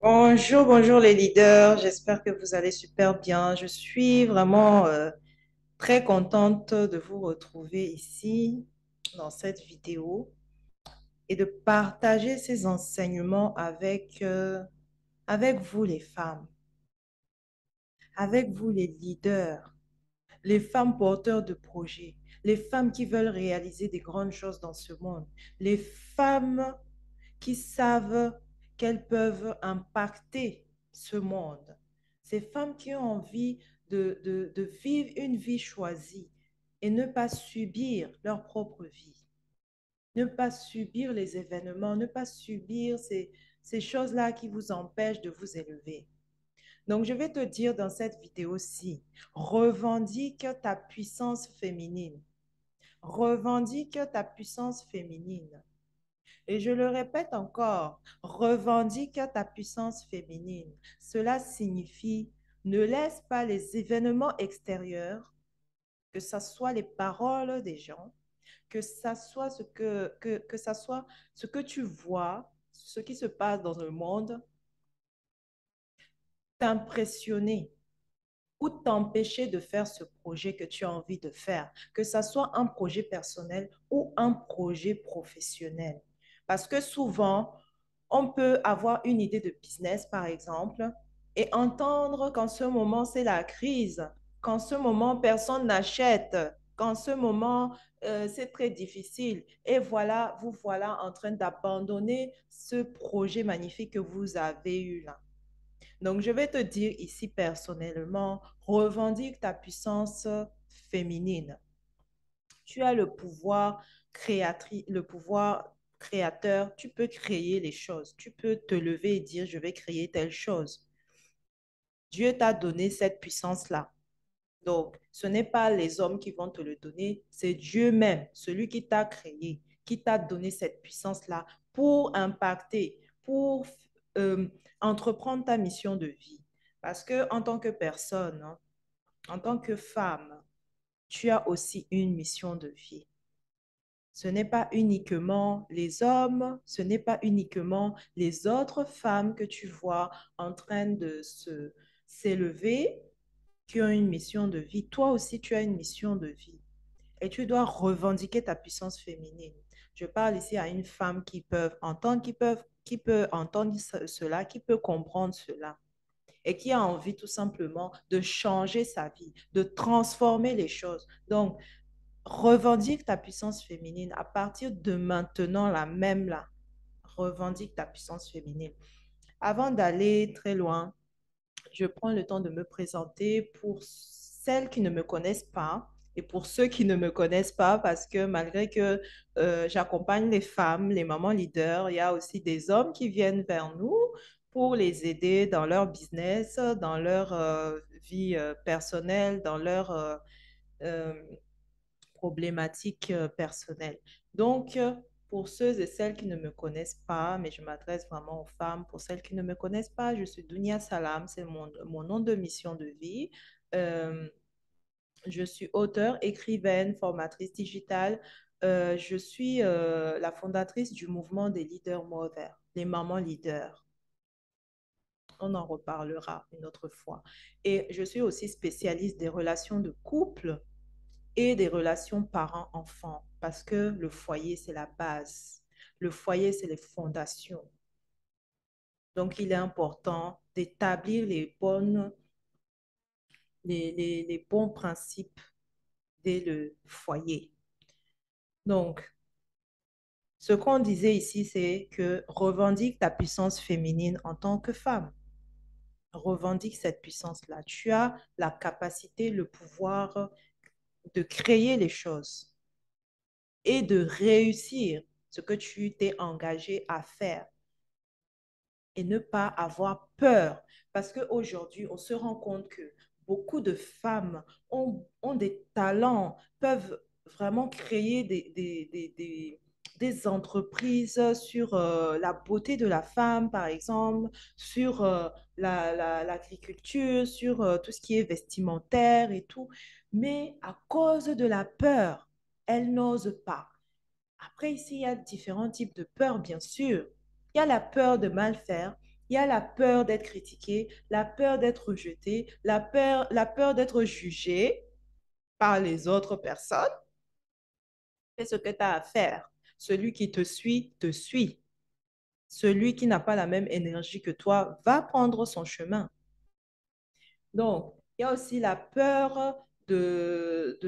Bonjour, bonjour les leaders. J'espère que vous allez super bien. Je suis vraiment très contente de vous retrouver ici dans cette vidéo et de partager ces enseignements avec vous les femmes, avec vous les leaders, les femmes porteurs de projets, les femmes qui veulent réaliser des grandes choses dans ce monde, les femmes qui savent qu'elles peuvent impacter ce monde. Ces femmes qui ont envie de vivre une vie choisie et ne pas subir leur propre vie, ne pas subir les événements, ne pas subir ces choses-là qui vous empêchent de vous élever. Donc, je vais te dire dans cette vidéo-ci, revendique ta puissance féminine. Revendique ta puissance féminine. Et je le répète encore, revendique ta puissance féminine. Cela signifie ne laisse pas les événements extérieurs, que ce soit les paroles des gens, que ça soit que ça soit ce que tu vois, ce qui se passe dans le monde, t'impressionner ou t'empêcher de faire ce projet que tu as envie de faire, que ça soit un projet personnel ou un projet professionnel. Parce que souvent, on peut avoir une idée de business, par exemple, et entendre qu'en ce moment, c'est la crise, qu'en ce moment, personne n'achète, qu'en ce moment, c'est très difficile. Et voilà, vous voilà en train d'abandonner ce projet magnifique que vous avez eu là. Donc, je vais te dire ici personnellement, revendique ta puissance féminine. Tu as le pouvoir le pouvoir créateur. Tu peux créer les choses. Tu peux te lever et dire, je vais créer telle chose. Dieu t'a donné cette puissance-là. Donc, ce n'est pas les hommes qui vont te le donner, c'est Dieu même, celui qui t'a créé, qui t'a donné cette puissance-là pour impacter, pour euh, entreprendre ta mission de vie. Parce que en tant que personne, hein, en tant que femme, tu as aussi une mission de vie. Ce n'est pas uniquement les hommes, ce n'est pas uniquement les autres femmes que tu vois en train de s'élever qui ont une mission de vie. Toi aussi, tu as une mission de vie et tu dois revendiquer ta puissance féminine. Je parle ici à une femme qui peut entendre cela, qui peut comprendre cela et qui a envie tout simplement de changer sa vie, de transformer les choses. Donc, revendique ta puissance féminine à partir de maintenant, la même là. Revendique ta puissance féminine. Avant d'aller très loin, je prends le temps de me présenter pour celles qui ne me connaissent pas et pour ceux qui ne me connaissent pas, parce que malgré que j'accompagne les femmes, les mamans leaders, il y a aussi des hommes qui viennent vers nous pour les aider dans leur business, dans leur vie personnelle, dans leur euh, problématiques personnelles. Donc, pour ceux et celles qui ne me connaissent pas, mais je m'adresse vraiment aux femmes, pour celles qui ne me connaissent pas, je suis Dunia Salam, c'est mon nom de mission de vie. Euh, je suis auteure, écrivaine, formatrice digitale. Je suis la fondatrice du mouvement des leaders mother, les mamans leaders. On en reparlera une autre fois. Et je suis aussi spécialiste des relations de couple et des relations parents-enfants, parce que le foyer, c'est la base. Le foyer, c'est les fondations. Donc, il est important d'établir les bons principes dès le foyer. Donc, ce qu'on disait ici, c'est que revendique ta puissance féminine en tant que femme. Revendique cette puissance-là. Tu as la capacité, le pouvoir de créer les choses et de réussir ce que tu t'es engagé à faire et ne pas avoir peur. Parce qu'aujourd'hui, on se rend compte que beaucoup de femmes ont des talents, peuvent vraiment créer des entreprises sur la beauté de la femme, par exemple, sur l'agriculture, sur tout ce qui est vestimentaire et tout. Mais à cause de la peur, elles n'osent pas. Après, ici, il y a différents types de peurs, bien sûr. Il y a la peur de mal faire, Il y a la peur d'être critiqué, la peur d'être rejeté, la peur d'être jugé par les autres personnes. Fais ce que tu as à faire. Celui qui te suit, te suit. Celui qui n'a pas la même énergie que toi va prendre son chemin. Donc, il y a aussi la peur de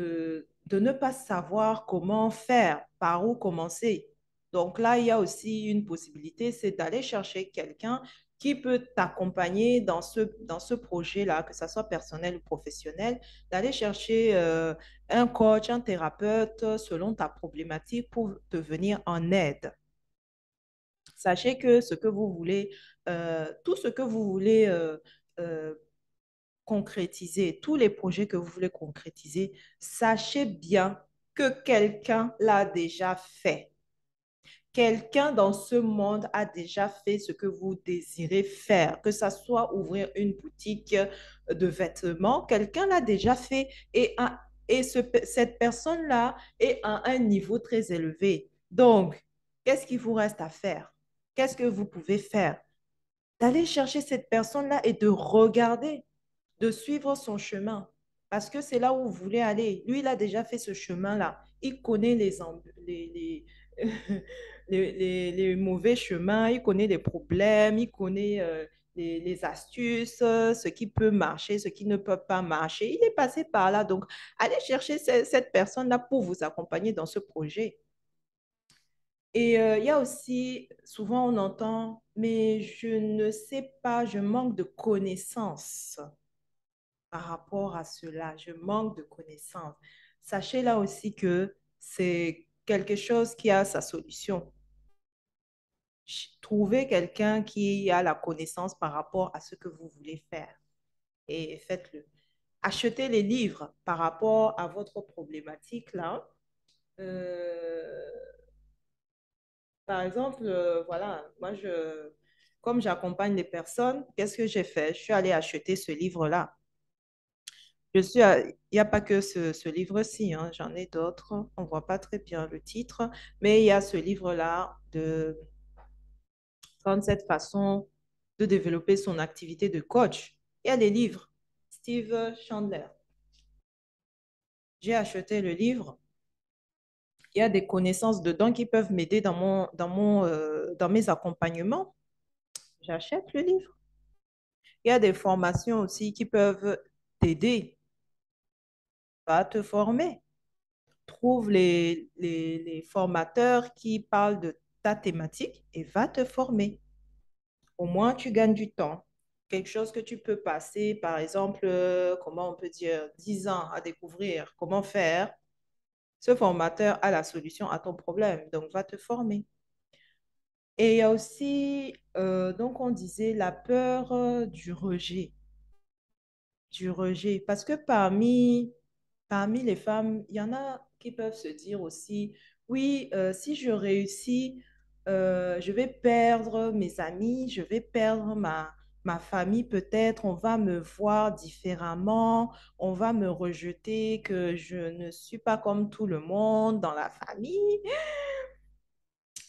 ne pas savoir comment faire, par où commencer. Donc là, il y a aussi une possibilité, c'est d'aller chercher quelqu'un qui peut t'accompagner dans ce projet-là, que ce soit personnel ou professionnel, d'aller chercher un coach, un thérapeute selon ta problématique pour te venir en aide. Sachez que ce que vous voulez, tout ce que vous voulez euh, concrétiser, tous les projets que vous voulez concrétiser, sachez bien que quelqu'un l'a déjà fait. Quelqu'un dans ce monde a déjà fait ce que vous désirez faire, que ce soit ouvrir une boutique de vêtements, quelqu'un l'a déjà fait et cette personne-là est à un niveau très élevé. Donc, qu'est-ce qu'il vous reste à faire? Qu'est-ce que vous pouvez faire? D'aller chercher cette personne-là et de regarder de suivre son chemin. Parce que c'est là où vous voulez aller. Lui, il a déjà fait ce chemin-là. Il connaît les mauvais chemins, il connaît les problèmes, il connaît les astuces, ce qui peut marcher, ce qui ne peut pas marcher. Il est passé par là. Donc, allez chercher cette personne-là pour vous accompagner dans ce projet. Et il y a aussi, souvent on entend, mais je ne sais pas, je manque de connaissances par rapport à cela. Je manque de connaissances. Sachez là aussi que c'est quelque chose qui a sa solution. Trouvez quelqu'un qui a la connaissance par rapport à ce que vous voulez faire et faites-le. Achetez les livres par rapport à votre problématique là. Euh, Par exemple, voilà, comme j'accompagne les personnes, qu'est-ce que j'ai fait? Je suis allée acheter ce livre-là. Il n'y a pas que ce livre-ci, hein, j'en ai d'autres. On ne voit pas très bien le titre, mais il y a ce livre-là de 37 façons de développer son activité de coach. Il y a des livres. Steve Chandler. J'ai acheté le livre. Il y a des connaissances dedans qui peuvent m'aider dans mes accompagnements. J'achète le livre. Il y a des formations aussi qui peuvent t'aider. Va te former. Trouve les formateurs qui parlent de ta thématique et va te former. Au moins, tu gagnes du temps. Quelque chose que tu peux passer, par exemple, comment on peut dire, 10 ans à découvrir comment faire. Ce formateur a la solution à ton problème, donc va te former. Et il y a aussi, donc on disait, la peur du rejet. Du rejet. Parce que parmi les femmes, il y en a qui peuvent se dire aussi, oui, si je réussis, je vais perdre mes amis, je vais perdre ma famille peut-être, on va me voir différemment, on va me rejeter, que je ne suis pas comme tout le monde dans la famille.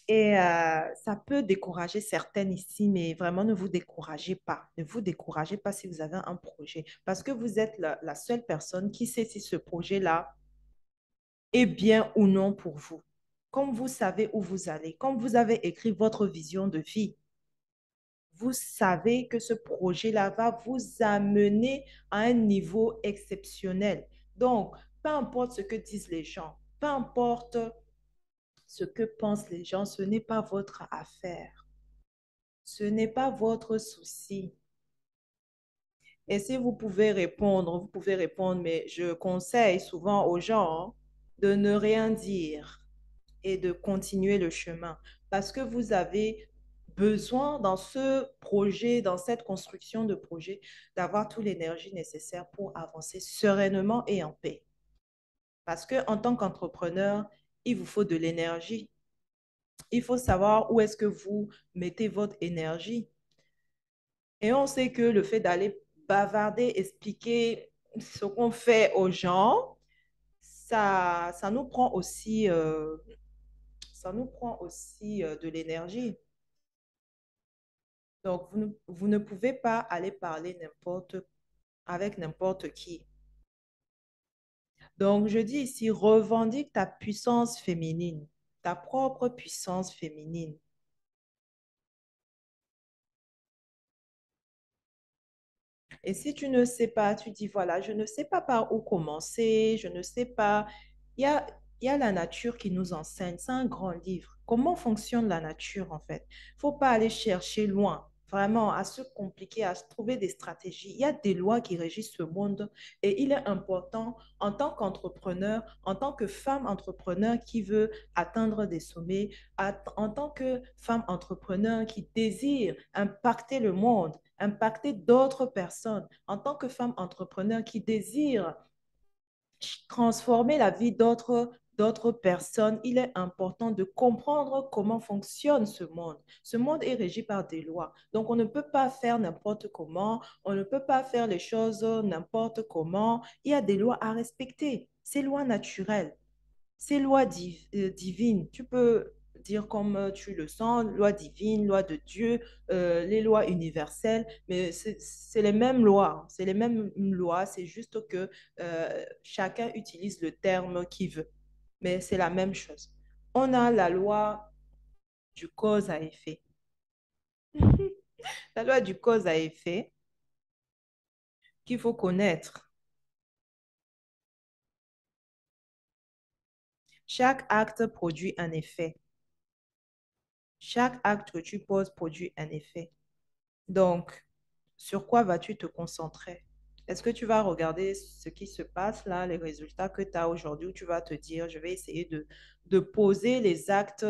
Et ça peut décourager certaines ici, mais vraiment ne vous découragez pas. Ne vous découragez pas si vous avez un projet, parce que vous êtes la seule personne qui sait si ce projet-là est bien ou non pour vous. Comme vous savez où vous allez, comme vous avez écrit votre vision de vie, vous savez que ce projet-là va vous amener à un niveau exceptionnel. Donc, peu importe ce que disent les gens, peu importe ce que pensent les gens, ce n'est pas votre affaire. Ce n'est pas votre souci. Et si vous pouvez répondre, mais je conseille souvent aux gens de ne rien dire et de continuer le chemin parce que vous avez besoin dans ce projet, dans cette construction de projet, d'avoir toute l'énergie nécessaire pour avancer sereinement et en paix. Parce qu'en tant qu'entrepreneur, il vous faut de l'énergie. Il faut savoir où est-ce que vous mettez votre énergie. Et on sait que le fait d'aller bavarder, expliquer ce qu'on fait aux gens, ça nous prend aussi, de l'énergie. Donc, vous ne pouvez pas aller parler avec n'importe qui. Donc, je dis ici, revendique ta puissance féminine, ta propre puissance féminine. Et si tu ne sais pas, tu dis, voilà, je ne sais pas par où commencer, je ne sais pas. Il y a, il y a la nature qui nous enseigne. C'est un grand livre. Comment fonctionne la nature, en fait? Il ne faut pas aller chercher loin, vraiment, à se compliquer, à se trouver des stratégies. Il y a des lois qui régissent ce monde et il est important, en tant qu'entrepreneur, en tant que femme entrepreneur qui veut atteindre des sommets, en tant que femme entrepreneur qui désire impacter le monde, impacter d'autres personnes, en tant que femme entrepreneur qui désire transformer la vie d'autres personnes, il est important de comprendre comment fonctionne ce monde. Ce monde est régi par des lois. Donc, on ne peut pas faire n'importe comment, on ne peut pas faire les choses n'importe comment. Il y a des lois à respecter, ces lois naturelles. Ces lois divines, tu peux dire comme tu le sens, loi divine, loi de Dieu, les lois universelles, mais c'est les mêmes lois, hein. C'est les mêmes lois, c'est juste que chacun utilise le terme qu'il veut, mais c'est la même chose. On a la loi du cause à effet. La loi du cause à effet qu'il faut connaître. Chaque acte produit un effet. Chaque acte que tu poses produit un effet. Donc, sur quoi vas-tu te concentrer? Est-ce que tu vas regarder ce qui se passe là, les résultats que tu as aujourd'hui, ou tu vas te dire, je vais essayer de poser les actes,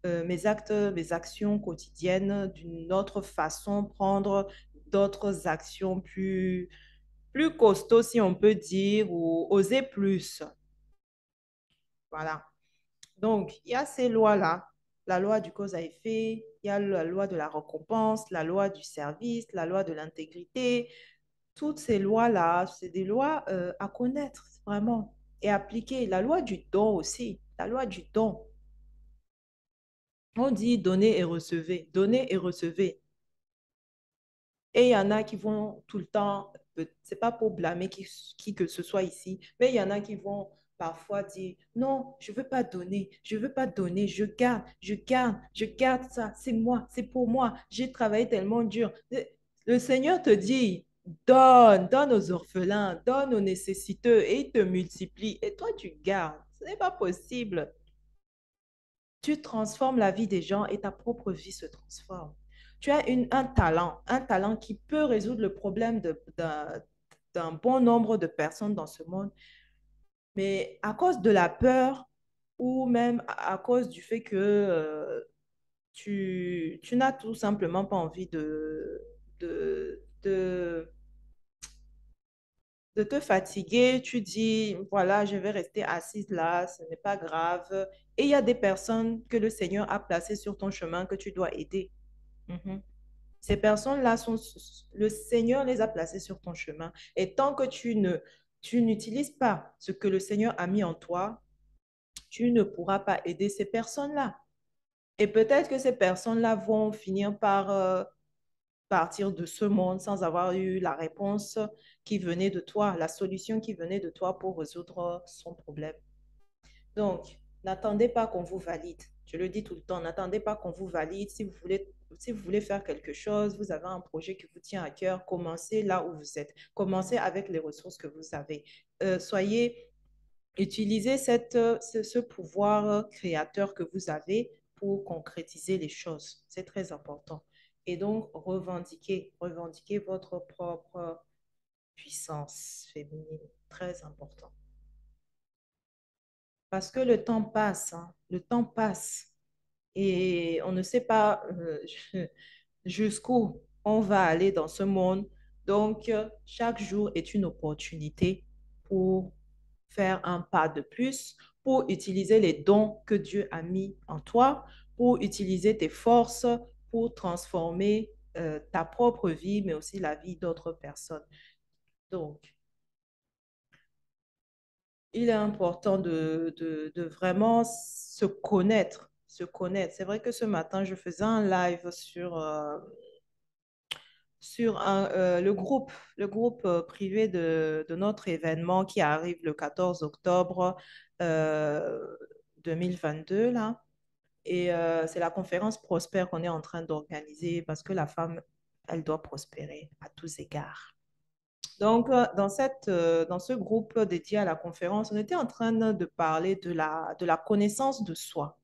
mes actions quotidiennes d'une autre façon, prendre d'autres actions plus costauds, si on peut dire, ou oser plus. Voilà. Donc, il y a ces lois-là, la loi du cause à effet, il y a la loi de la récompense, la loi du service, la loi de l'intégrité. Toutes ces lois-là, c'est des lois à connaître vraiment et appliquer. La loi du don aussi, la loi du don. On dit donner et recevez, donner et recevez. Et il y en a qui vont tout le temps, c'est pas pour blâmer qui que ce soit ici, mais il y en a qui vont parfois dire, non, je veux pas donner, je veux pas donner, je garde ça, c'est moi, c'est pour moi, j'ai travaillé tellement dur. Le Seigneur te dit, donne, donne aux orphelins, donne aux nécessiteux et il te multiplie. Et toi, tu gardes. Ce n'est pas possible. Tu transformes la vie des gens et ta propre vie se transforme. Tu as un talent qui peut résoudre le problème d'un bon nombre de personnes dans ce monde, mais à cause de la peur ou même à cause du fait que tu n'as tout simplement pas envie de, de te fatiguer, tu dis, voilà, je vais rester assise là, ce n'est pas grave. Et il y a des personnes que le Seigneur a placées sur ton chemin que tu dois aider. Mhm. Ces personnes-là le Seigneur les a placées sur ton chemin. Et tant que tu n'utilises pas ce que le Seigneur a mis en toi, tu ne pourras pas aider ces personnes-là. Et peut-être que ces personnes-là vont finir par partir de ce monde sans avoir eu la réponse qui venait de toi, la solution qui venait de toi pour résoudre son problème. Donc, n'attendez pas qu'on vous valide. Je le dis tout le temps, n'attendez pas qu'on vous valide. Si vous voulez faire quelque chose, vous avez un projet qui vous tient à cœur, commencez là où vous êtes. Commencez avec les ressources que vous avez. Utilisez ce pouvoir créateur que vous avez pour concrétiser les choses. C'est très important. Et donc, revendiquez votre propre puissance féminine. Très important. Parce que le temps passe, hein. Le temps passe et on ne sait pas jusqu'où on va aller dans ce monde. Donc, chaque jour est une opportunité pour faire un pas de plus, pour utiliser les dons que Dieu a mis en toi, pour utiliser tes forces, pour transformer ta propre vie, mais aussi la vie d'autres personnes. Donc, il est important de vraiment se connaître, se connaître. C'est vrai que ce matin, je faisais un live sur le groupe privé de notre événement qui arrive le 14 octobre euh, 2022, là. Et c'est la conférence Prospère qu'on est en train d'organiser parce que la femme, elle doit prospérer à tous égards. Donc, dans ce groupe dédié à la conférence, on était en train de parler de la connaissance de soi,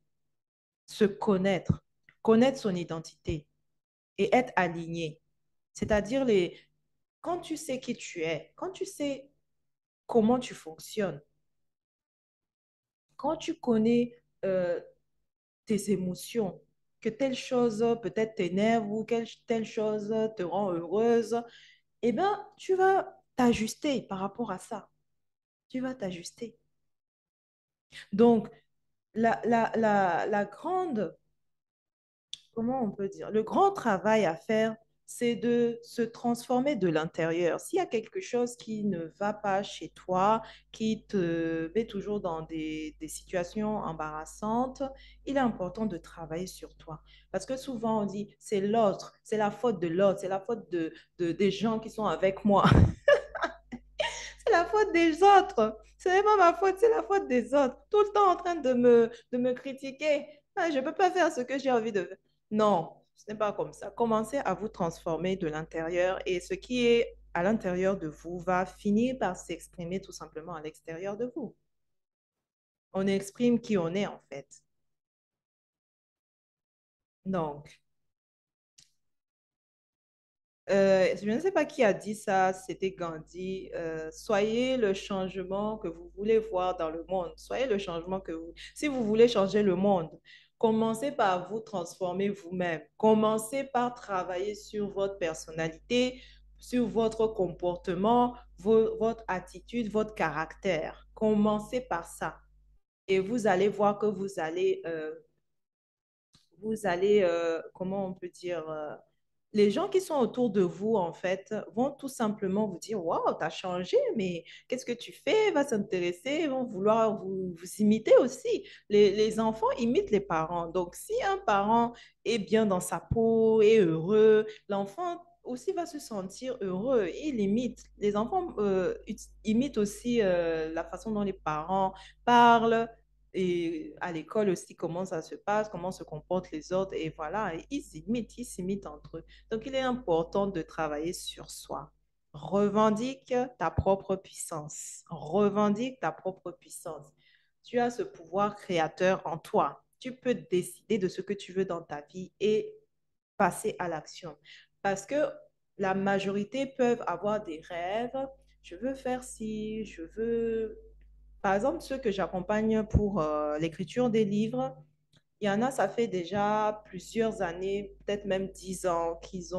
se connaître, connaître son identité et être aligné. C'est-à-dire, quand tu sais qui tu es, quand tu sais comment tu fonctionnes, quand tu connais euh, tes émotions, que telle chose peut-être t'énerve ou que telle chose te rend heureuse, eh bien, tu vas t'ajuster par rapport à ça. Tu vas t'ajuster. Donc, la grande, comment on peut dire, le grand travail à faire, c'est de se transformer de l'intérieur. S'il y a quelque chose qui ne va pas chez toi, qui te met toujours dans des situations embarrassantes, il est important de travailler sur toi. Parce que souvent, on dit, c'est l'autre, c'est la faute de l'autre, c'est la faute des gens qui sont avec moi. C'est la faute des autres. Ce n'est pas ma faute, c'est la faute des autres. Tout le temps en train de me critiquer. Ah, je ne peux pas faire ce que j'ai envie de faire. Non, ce n'est pas comme ça. Commencez à vous transformer de l'intérieur et ce qui est à l'intérieur de vous va finir par s'exprimer tout simplement à l'extérieur de vous. On exprime qui on est en fait. Donc, je ne sais pas qui a dit ça, c'était Gandhi. Soyez le changement que vous voulez voir dans le monde. Soyez le changement que vous... Si vous voulez changer le monde, commencez par vous transformer vous-même. Commencez par travailler sur votre personnalité, sur votre comportement, votre attitude, votre caractère. Commencez par ça. Et vous allez voir que vous allez, comment on peut dire, les gens qui sont autour de vous, en fait, vont tout simplement vous dire, waouh, t'as changé, mais qu'est-ce que tu fais? Va s'intéresser, vont vouloir vous imiter aussi. Les enfants imitent les parents. Donc, si un parent est bien dans sa peau, est heureux, l'enfant aussi va se sentir heureux. Il imite. Les enfants imitent aussi la façon dont les parents parlent, et à l'école aussi, comment ça se passe, comment se comportent les autres. Et voilà, ils s'imitent entre eux. Donc, il est important de travailler sur soi. Revendique ta propre puissance. Revendique ta propre puissance. Tu as ce pouvoir créateur en toi. Tu peux décider de ce que tu veux dans ta vie et passer à l'action. Parce que la majorité peuvent avoir des rêves. Je veux faire ci, je veux par exemple, ceux que j'accompagne pour l'écriture des livres, il y en a, ça fait déjà plusieurs années, peut-être même 10 ans qu'elles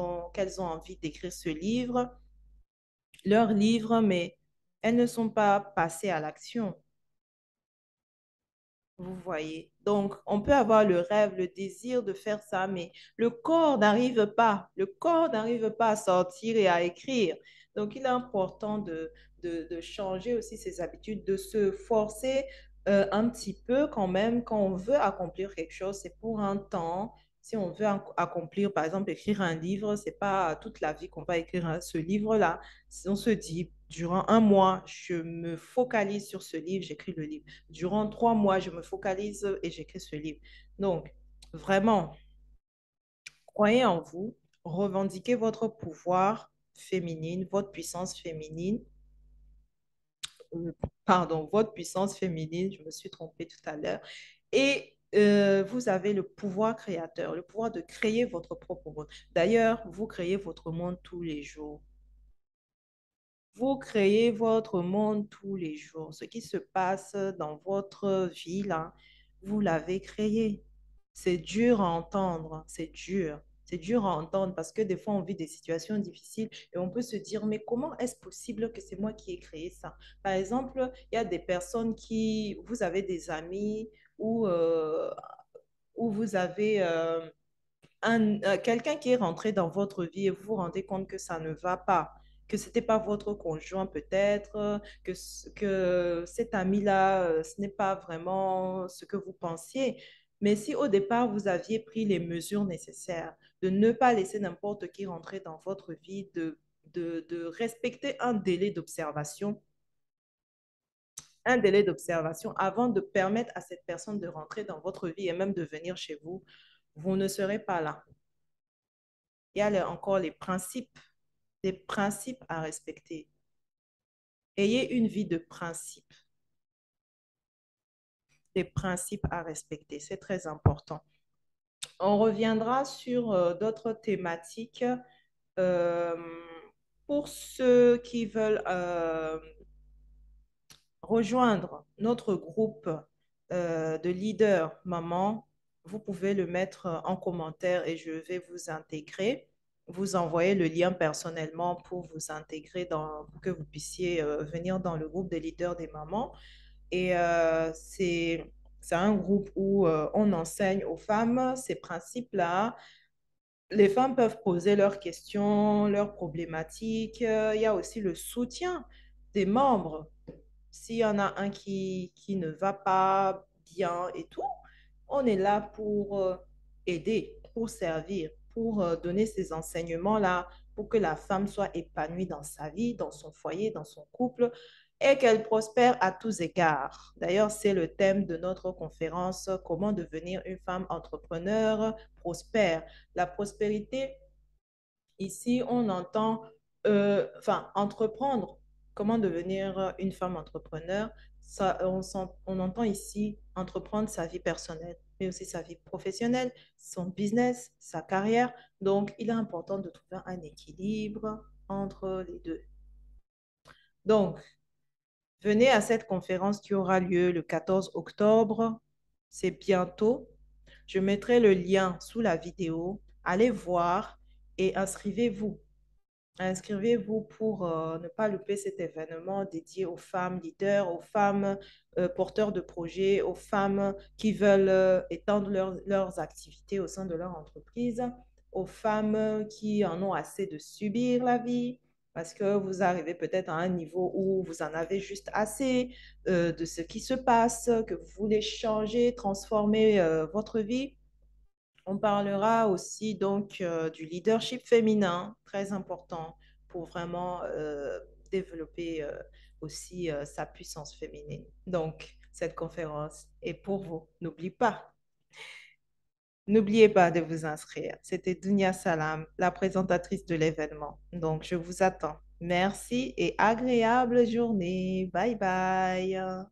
ont envie d'écrire ce livre, leur livre, mais elles ne sont pas passées à l'action. Vous voyez. Donc, on peut avoir le rêve, le désir de faire ça, mais le corps n'arrive pas. Le corps n'arrive pas à sortir et à écrire. Donc, il est important de changer aussi ses habitudes, de se forcer un petit peu quand même quand on veut accomplir quelque chose. C'est pour un temps. Si on veut accomplir, par exemple, écrire un livre, c'est pas toute la vie qu'on va écrire ce livre-là. Si on se dit, durant un mois, je me focalise sur ce livre, j'écris le livre. Durant 3 mois, je me focalise et j'écris ce livre. Donc, vraiment, croyez en vous, revendiquez votre pouvoir féminine, votre puissance féminine, pardon, votre puissance féminine, je me suis trompée tout à l'heure, et vous avez le pouvoir créateur, le pouvoir de créer votre propre monde. D'ailleurs, vous créez votre monde tous les jours. Vous créez votre monde tous les jours. Ce qui se passe dans votre vie, là, vous l'avez créé. C'est dur à entendre, c'est dur. C'est dur à entendre parce que des fois, on vit des situations difficiles et on peut se dire, mais comment est-ce possible que c'est moi qui ai créé ça? Par exemple, il y a des personnes qui, vous avez des amis ou vous avez quelqu'un qui est rentré dans votre vie et vous vous rendez compte que ça ne va pas, que ce n'était pas votre conjoint peut-être, que cet ami-là, ce n'est pas vraiment ce que vous pensiez. Mais si au départ, vous aviez pris les mesures nécessaires de ne pas laisser n'importe qui rentrer dans votre vie, de respecter un délai d'observation avant de permettre à cette personne de rentrer dans votre vie et même de venir chez vous, vous ne serez pas là. Il y a encore les principes à respecter. Ayez une vie de principes, des principes à respecter. C'est très important. On reviendra sur d'autres thématiques euh, pour ceux qui veulent rejoindre notre groupe de leaders maman. Vous pouvez le mettre en commentaire et je vais vous intégrer, vous envoyer le lien personnellement pour vous intégrer pour que vous puissiez venir dans le groupe des leaders des mamans. Et c'est un groupe où on enseigne aux femmes ces principes-là. Les femmes peuvent poser leurs questions, leurs problématiques. Il y a aussi le soutien des membres. S'il y en a un qui ne va pas bien et tout, on est là pour aider, pour servir, pour donner ces enseignements-là, pour que la femme soit épanouie dans sa vie, dans son foyer, dans son couple, et qu'elle prospère à tous égards. D'ailleurs, c'est le thème de notre conférence, comment devenir une femme entrepreneur prospère. La prospérité, ici, on entend, entreprendre, comment devenir une femme entrepreneur. Ça, on entend ici entreprendre sa vie personnelle, mais aussi sa vie professionnelle, son business, sa carrière. Donc, il est important de trouver un équilibre entre les deux. Donc, venez à cette conférence qui aura lieu le 14 octobre. C'est bientôt. Je mettrai le lien sous la vidéo. Allez voir et inscrivez-vous. Inscrivez-vous pour ne pas louper cet événement dédié aux femmes leaders, aux femmes porteurs de projets, aux femmes qui veulent étendre leurs activités au sein de leur entreprise, aux femmes qui en ont assez de subir la vie, parce que vous arrivez peut-être à un niveau où vous en avez juste assez de ce qui se passe, que vous voulez changer, transformer votre vie. On parlera aussi donc du leadership féminin, très important pour vraiment développer aussi sa puissance féminine. Donc, cette conférence est pour vous. N'oubliez pas de vous inscrire. C'était Dunia Salam, la présentatrice de l'événement. Donc, je vous attends. Merci et agréable journée. Bye bye.